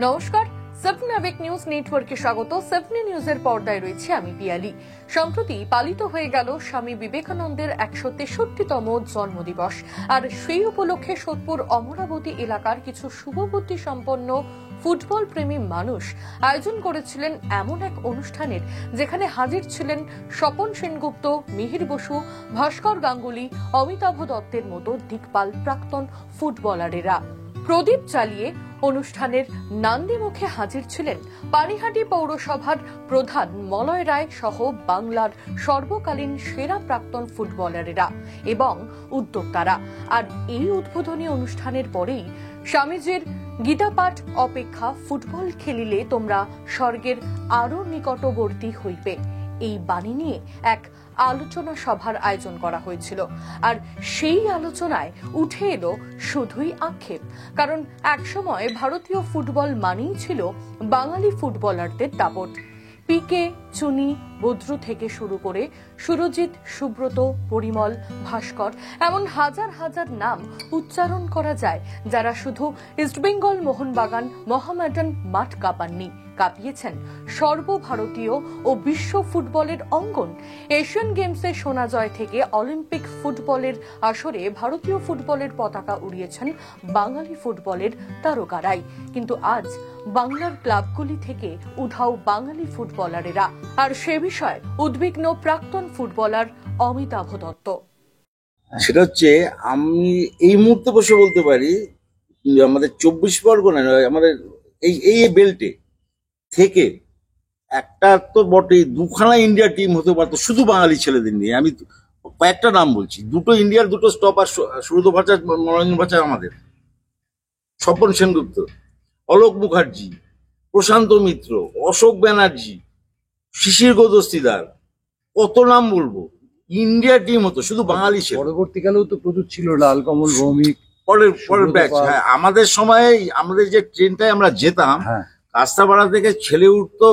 নমস্কার, 7 আবেগ নিউজ নেটওয়ার্কে স্বাগত। 7 নিউজের পর্দায় রয়েছে আমি পিয়ালি। সম্প্রতি পালিত হয়ে গেল স্বামী বিবেকানন্দের 163তম জন্মদিবস। আর সেই উপলক্ষে সোদপুর অমরাবতী এলাকার কিছু শুভবুদ্ধি সম্পন্ন ফুটবল প্রেমী মানুষ আয়োজন করেছিলেন এমন এক অনুষ্ঠানের, যেখানে হাজির ছিলেন স্বপন সেনগুপ্ত, মিহির বসু, ভাস্কর গাঙ্গুলি, অমিতাভ দত্তের মতো দিকপাল প্রাক্তন ফুটবলারেরা। প্রদীপ জ্বালিয়ে অনুষ্ঠানের নান্দিমুখে হাজির ছিলেন পানিহাটি পৌরসভার প্রধান মলয় রায় সহ বাংলার সর্বকালীন সেরা প্রাক্তন ফুটবলারেরা এবং উদ্যোক্তারা। আর এই উদ্বোধনী অনুষ্ঠানের পরেই স্বামীজির গীতাপাঠ অপেক্ষা ফুটবল খেলিলে তোমরা স্বর্গের আরো নিকটবর্তী হইবে, এই বাণী নিয়ে এক আলোচনা সভার আয়োজন করা হয়েছিল। আর সেই আলোচনায় উঠে এলো শুধুই আক্ষেপ, কারণ একসময় ভারতীয় ফুটবল মানেই ছিল বাঙালি ফুটবলারদের দাপট। পিকে, চুনি, বদ্রু থেকে শুরু করে সুরজিৎ, সুব্রত, পরিমল, ভাস্কর, এমন হাজার হাজার নাম উচ্চারণ করা যায়, যারা শুধু ইস্টবেঙ্গল, মোহনবাগান, মোহামেডান মাঠ কাঁপিয়েছেন সর্বভারতীয় ও বিশ্ব ফুটবলের অঙ্গন। এশিয়ান গেমসে সোনা জয় থেকে অলিম্পিক ফুটবলের আসরে ভারতীয় ফুটবলের পতাকা উড়িয়েছেন বাঙালি ফুটবলের তারকারাই। কিন্তু আজ বাংলার ক্লাবগুলি থেকে উধাও বাঙালি ফুটবলারেরা। আর সে বিষয়ে উদ্বিগ্ন প্রাক্তন ফুটবলার অমিতাভ দত্ত। সেটা হচ্ছে, আমি এই মুহূর্তে বসে বলতে পারি আমাদের 24 পরগনা আমাদের এই বেল্টে থেকে একটা তো বটে, দুখানা ইন্ডিয়া টিম হতে পারতো শুধু বাঙালি ছেলেদের নিয়ে। আমি কয়েকটা নাম বলছি, দুটো ইন্ডিয়ার দুটো স্টপার, সুব্রত ভট্টাচার্য, মনোরঞ্জন ভট্টাচার্য আমাদের, স্বপন সেনগুপ্ত, অলোক মুখার্জি, প্রশান্ত মিত্র, অশোক ব্যানার্জি, শিশির গোদস্তিদার, কত নাম বলবো। ইন্ডিয়া টিম হতো শুধু বাঙালি ছিল। পরবর্তীকালেও তো প্রচুর ছিল, লাল কমল, ভৌমিক, পরের ব্যাচ। হ্যাঁ, আমাদের সময় আমাদের যে ট্রেনটায় আমরা যেতাম, কাস্তাপাড়া থেকে ছেলে উঠতো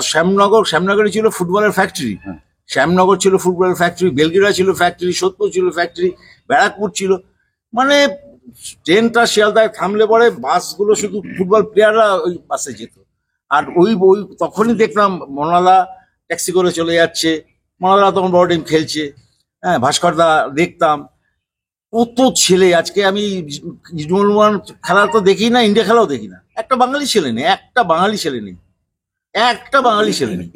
শ্যামনগরে ছিল ফুটবলের ফ্যাক্টরি, শ্যামনগর ছিল ফুটবলের ফ্যাক্টরি, বেলগিরা ছিল ফ্যাক্টরি, সোদপুর ছিল ফ্যাক্টরি, ব্যারাকপুর ছিল। মানে ট্রেনটা শিয়ালদায় থামলে পরে বাসগুলো শুধু ফুটবল প্লেয়াররা ওই বাসে যেত। আর ওই তখনই দেখলাম মনালা ট্যাক্সি করে চলে যাচ্ছে, মনালা তখন বড় টিম খেলছে। হ্যাঁ, ভাস্করদা দেখতাম, কত ছেলে। আজকে আমি খেলা তো দেখি না, ইন্ডিয়া খেলাও দেখি না, একটা বাঙালি ছেলে নেই, একটা বাঙালি ছেলে নেই।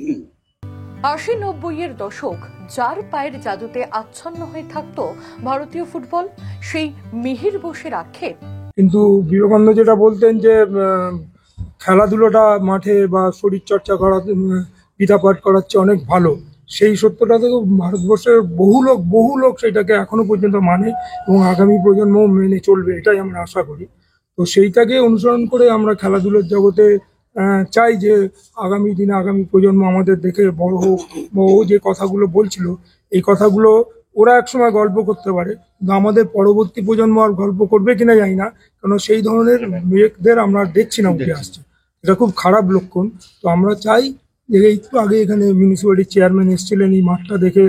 80-90-এর দশক যার পায়ের জাদুতে আচ্ছন্ন হয়ে থাকতো ভারতীয় ফুটবল, সেই মিহির বসের আক্ষেপ। কিন্তু বিবেকানন্দ যেটা বলতেন যে খেলাধুলোটা মাঠে বা শরীর চর্চা করা, গীতাপাঠ করাচ্ছে অনেক ভালো, সেই সত্যটা তো ভারতবর্ষের বহু লোক সেটাকে এখনো পর্যন্ত মানে এবং আগামী প্রজন্ম মেনে চলবে, এটাই আমরা আশা করি। তো সেইটাকে অনুসরণ করে আমরা খেলাধুলোর জগতে চাই যে আগামী দিনে আগামী প্রজন্ম আমাদের দেখে বড় হোক, বা ও যে কথাগুলো বলছিল এই কথাগুলো ওরা একসময় গল্প করতে পারে, কিন্তু আমাদের পরবর্তী প্রজন্ম আর গল্প করবে কিনা জানি না, কারণ সেই ধরনের মেয়েদের আমরা দেখছি না উঠে আসছে। এটা খুব খারাপ লক্ষণ। তো আমরা চাই যে একটু আগে এখানে মিউনিসিপ্যালিটির চেয়ারম্যান এসেছিলেন, এই মাঠটা দেখে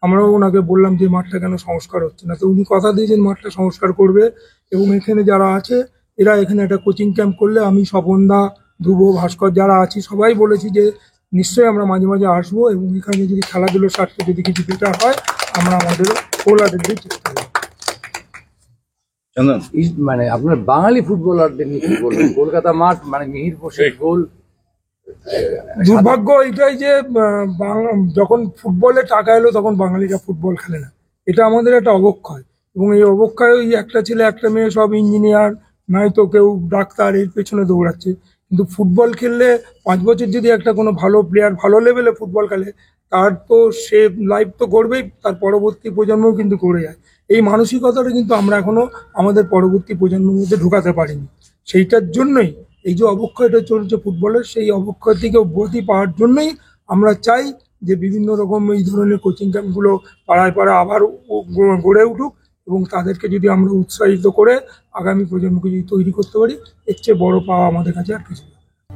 আমরাও ওনাকে বললাম যে মাঠটা কেন সংস্কার হচ্ছে না। তো উনি কথা দিয়েছেন মাঠটা সংস্কার করবে, এবং এখানে যারা আছে এরা এখানে একটা কোচিং ক্যাম্প করলে, আমি স্বপনদা, ধ্রুব, ভাস্কর যারা আছি সবাই বলেছি যে নিশ্চয়ই আমরা মাঝে মাঝে আসবো, এবং এখানে যদি খেলাধুলোর স্বার্থে যদি কিছু বেটার হয় আমরা আমাদের ওলাদের দিয়ে চেষ্টা করবো। মানে আপনার বাঙালি ফুটবলারদের নিয়ে কি বলবেন? কলকাতা মাঠ মানে মিহির বসের গোল। দুর্ভাগ্য এটাই যে যখন ফুটবলে টাকা এলো তখন বাঙালিরা ফুটবল খেলে না, এটা আমাদের একটা অবক্ষয়। এবং এই অবক্ষয় ওই একটা ছেলে একটা মেয়ে সব ইঞ্জিনিয়ার, নয়তো কেউ ডাক্তার, এর পেছনে দৌড়াচ্ছে। কিন্তু ফুটবল খেললে 5 বছর যদি একটা কোনো ভালো প্লেয়ার ভালো লেভেলে ফুটবল খেলে, তার তো সে লাইফ তো করবেই, তার পরবর্তী প্রজন্মও কিন্তু করে যায়। এই মানসিকতাটা কিন্তু আমরা এখনো আমাদের পরবর্তী প্রজন্মের মধ্যে ঢোকাতে পারিনি। সেইটার জন্যই এই যে অবক্ষয়টা চলছে ফুটবলের, সেই অবক্ষয় থেকে অব্যাহতি পাওয়ার জন্যই আমরা চাই যে বিভিন্ন রকম এই ধরনের কোচিং ক্যাম্পগুলো পাড়ায় আবার গড়ে উঠুক, এবং তাদেরকে যদি আমরা উৎসাহিত করে আগামী প্রজন্মকে যদি তৈরি করতে পারি, এর চেয়ে বড় পাওয়া আমাদের কাছে আর কিছু।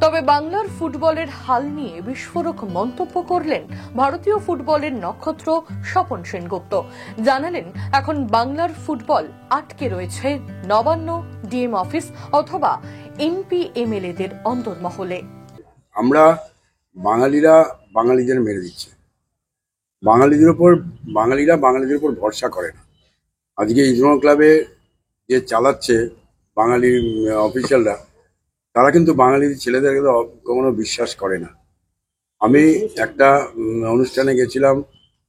তবে বাংলার ফুটবলের হাল নিয়ে বিস্ফোরক মন্তব্য করলেন ভারতীয় ফুটবলের নক্ষত্র স্বপন সেনগুপ্ত। জানালেন, এখন বাংলার ফুটবল আটকে রয়েছে নবান্ন, ডিএম অফিস অথবা এমপি-এমএলএদের অন্তর্মহলে। আমরা বাঙালিরা বাঙালিদের মেরে দিচ্ছে, বাঙালিরা বাঙালিদের উপর ভরসা করে না। আজকে ইজমল ক্লাবে যে চালাচ্ছে বাঙালি অফিসিয়ালরা, তারা কিন্তু বাঙালিদের ছেলেদেরকে কখনো বিশ্বাস করে না। আমি একটা অনুষ্ঠানে গেছিলাম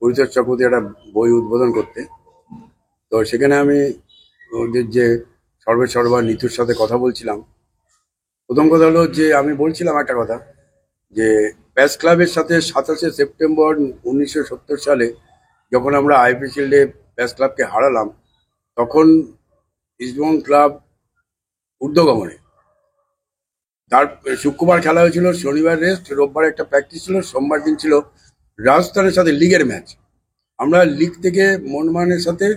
পরিতোষ চক্রবর্তী একটা বই উদ্বোধন করতে। তো সেখানে আমি ওদের যে সর্বা নিতুর সাথে কথা বলছিলাম। প্রথম কথা হলো যে আমি বলছিলাম একটা কথা, যে প্যাস ক্লাবের সাথে 27শে সেপ্টেম্বর 1970 সালে যখন আমরা আইপি শিল্ডে প্যাস ক্লাবকে হারালাম, তখন ইস্টবেঙ্গল ক্লাব ঊর্ধ্বগমনে। তার শুক্রবার খেলা হয়েছিল, শনিবার রেস্ট, রোববার একটা প্র্যাকটিস ছিল, সোমবার দিন ছিল রাজস্থানের সাথে লিগের ম্যাচ। আমরা লিগ থেকে মোহনবাগানের সাথে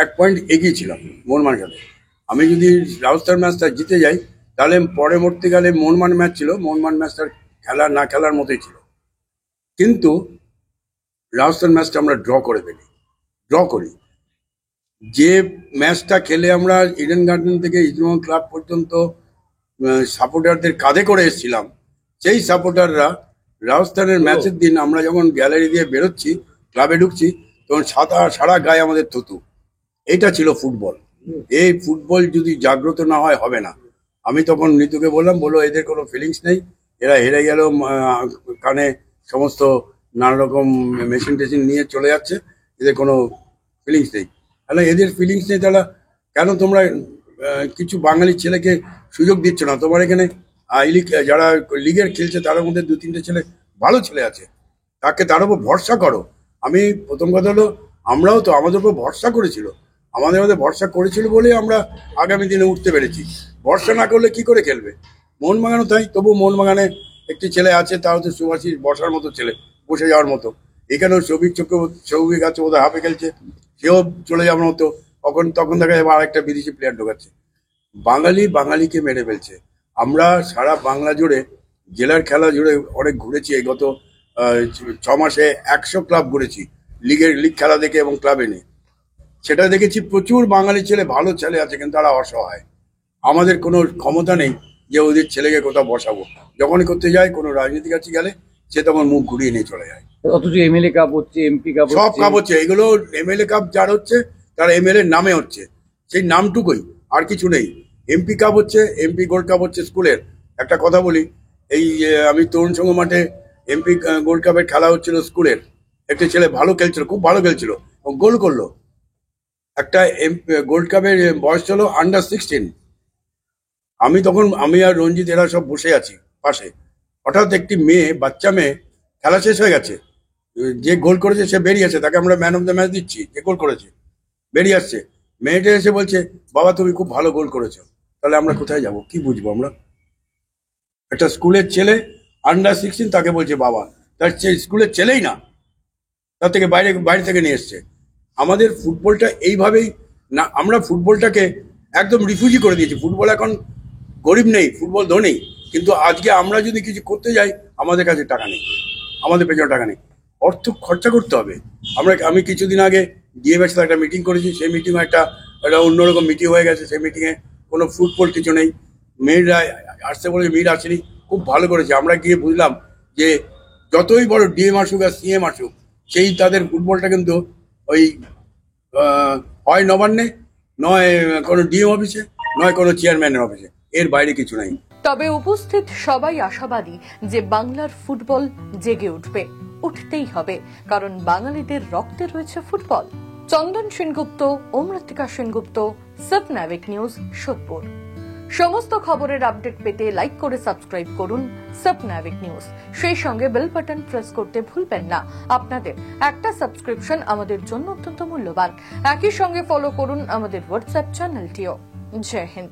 এক পয়েন্ট এগিয়ে ছিলাম মোহনবাগানের সাথে। আমি যদি রাজস্থান ম্যাচটা জিতে যাই, তাহলে পরবর্তীকালে মোহনবাগান ম্যাচ ছিল, মোহনবাগান ম্যাচটার খেলা না খেলার মতোই ছিল। কিন্তু রাজস্থান ম্যাচটা আমরা ড্র করি। যে ম্যাচটা খেলে আমরা ইডেন গার্ডেন থেকে ইস্টবেঙ্গল ক্লাব পর্যন্ত সাপোর্টারদের কাঁধে করে এসেছিলাম, সেই সাপোর্টাররা রাজস্থানের ম্যাচের দিন আমরা যখন গ্যালারি দিয়ে বেরোচ্ছি, ক্লাবে ঢুকছি, তখন সারা গায়ে আমাদের থুতু। এইটা ছিল ফুটবল। এই ফুটবল যদি জাগ্রত না হয়, হবে না। আমি তখন নিতুকে বললো এদের কোনো ফিলিংস নেই, এরা হেরে গেল, কানে সমস্ত নানা রকম মেশিন টেশিন নিয়ে চলে যাচ্ছে, এদের কোনো ফিলিংস নেই। তাহলে এদের ফিলিংস নেই, তাহলে কেন তোমরা কিছু বাঙালি ছেলেকে সুযোগ দিচ্ছ না? তোমার এখানে যারা লিগের খেলছে তার মধ্যে 2-3টে ছেলে ভালো ছেলে আছে, তার উপর ভরসা করো। আমি প্রথম কথা হলো, আমরাও তো আমাদের উপর ভরসা করেছিল, আমাদের ভরসা করেছিল বলেই আমরা আগামী দিনে উঠতে পেরেছি। ভরসা না করলে কি করে খেলবে? মোহনবাগানও তাই, তবু মোহনবাগানে একটি ছেলে আছে, তার হচ্ছে সুভাষিস, বসার মতো ছেলে, বসে যাওয়ার মতো। এখানেও সৌভিক আছে, বোধহয় হাফে খেলছে, সেও চলে যাওয়ার মতো। তখন দেখা যাবে আরেকটা বিদেশি প্লেয়ার ঢোকাচ্ছে। বাঙালিকে মেরে ফেলছে। আমরা সারা বাংলা জুড়ে, জেলার খেলা জুড়ে অনেক ঘুরেছি। এই গত 6 মাসে 100 ক্লাব ঘুরেছি, লিগ খেলা দেখে এবং ক্লাবে নিয়ে। সেটা দেখেছি প্রচুর বাঙালি ছেলে, ভালো ছেলে আছে, কিন্তু তারা অসহায়। আমাদের কোনো ক্ষমতা নেই যে ওদের ছেলেকে কোথাও বসাবো। যখনই করতে যায় কোনো রাজনীতিক কাছে গেলে, সে তখন মুখ ঘুরিয়ে নিয়ে চলে যায়। অথচ এমএলএ কাপ হচ্ছে, এমপি কাপ, সব কাপ হচ্ছে। এগুলো এমএলএ কাপ যার হচ্ছে, তার এমএলএ নামে হচ্ছে, সেই নামটুকুই, আর কিছু নেই। এমপি কাপ হচ্ছে, এমপি গোল্ড কাপ হচ্ছে স্কুলের। একটা কথা বলি, এই আমি তরুণ সংঘ মাঠে এমপি গোল্ড কাপের খেলা হচ্ছিল স্কুলের, একটা ছেলে ভালো খেলছিল, খুব ভালো খেলছিল, গোল করলো। একটা গোল্ড কাপের বয়স ছিল আন্ডার 16। আমি আর রঞ্জিত এরা সব বসে আছি পাশে। হঠাৎ একটি বাচ্চা মেয়ে, খেলা শেষ হয়ে গেছে, যে গোল করেছে সে বেরিয়ে আসে, তাকে আমরা ম্যান অফ দ্য ম্যাচ দিচ্ছি, যে গোল করেছে বেরিয়ে আসছে। মেয়েটা এসে বলছে, বাবা তুমি খুব ভালো গোল করেছো। তাহলে আমরা কোথায় যাব? কি বুঝবো আমরা? একটা স্কুলের ছেলে আন্ডার 16, তাকে বলছে বাবা, তার স্কুলের ছেলেই না, তার থেকে বাইরে থেকে নিয়ে এসছে। আমাদের ফুটবলটা এইভাবেই না, আমরা ফুটবলটাকে একদম রিফিউজি করে দিয়েছি। ফুটবল এখন গরিব নেই, ফুটবল ধনী, কিন্তু আজকে আমরা যদি কিছু করতে যাই, আমাদের কাছে টাকা নেই, আমাদের পেছনে টাকা নেই, অর্থ খরচা করতে হবে। আমি কিছুদিন আগে ডিএমের সাথে একটা মিটিং করেছি, সেই মিটিংয়ে একটা অন্যরকম মিটিং হয়ে গেছে। সেই মিটিংয়ে কোনো ফুটবল কিছু নেই, মেয়েরা আসতে বলেছে, মেয়েরা আসেনি, খুব ভালো করেছে। আমরা গিয়ে বুঝলাম যে যতই বড় ডিএম আসুক আর সিএম আসুক, সেই তাদের ফুটবলটা কিন্তু ওই হয় নবান্নে, নয় কোনো ডিএম অফিসে, নয় কোনো চেয়ারম্যানের অফিসে, এর বাইরে কিছু নাই। তবে উপস্থিত সবাই আশাবাদী যে বাংলার ফুটবল জেগে উঠতেই হবে, কারণ বাঙালিদের রক্তে রয়েছে ফুটবল। চন্দন সেনগুপ্ত, অমৃতিকা সেনগুপ্ত, সাবনাভিক নিউজ, সোদপুর। সমস্ত খবরের আপডেট পেতে লাইক করে সাবস্ক্রাইব করুন সাবনাভিক নিউজ। সেই সঙ্গে বেল বাটন প্রেস করতে ভুলবেন না। আপনাদের একটা সাবস্ক্রিপশন আমাদের জন্য অত্যন্ত মূল্যবান। একই সঙ্গে ফলো করুন আমাদের হোয়াটসঅ্যাপ চ্যানেলটিও। জয় হিন্দ।